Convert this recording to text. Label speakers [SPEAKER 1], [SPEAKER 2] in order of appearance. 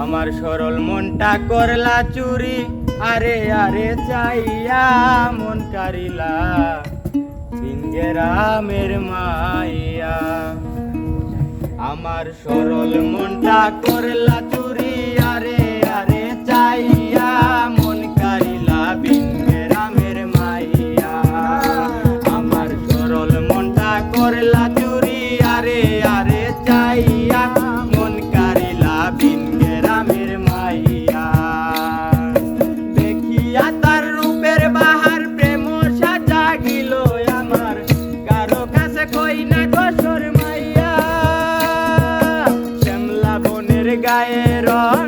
[SPEAKER 1] আমার সরল মনটা করলা চুরি, আরে আরে চাইয়া মন কারিলা বিনগেরামের মাইয়া। আমার সরল মনটা করলা চুরি, আরে আরে চাইয়া মন কারিলা বিনগেরামের মাইয়া। আমার সরল মনটা করলা চুরি, আরে আরে চাইয়া মন কারিলা বিনগেরামের মাইয়া। দেখিয়া তার রূপের বাহার প্রেম সাজা গিল আমার, কারো কাছে কই না গোসর মাইয়া। শ্যামলা বনের গায়ে রং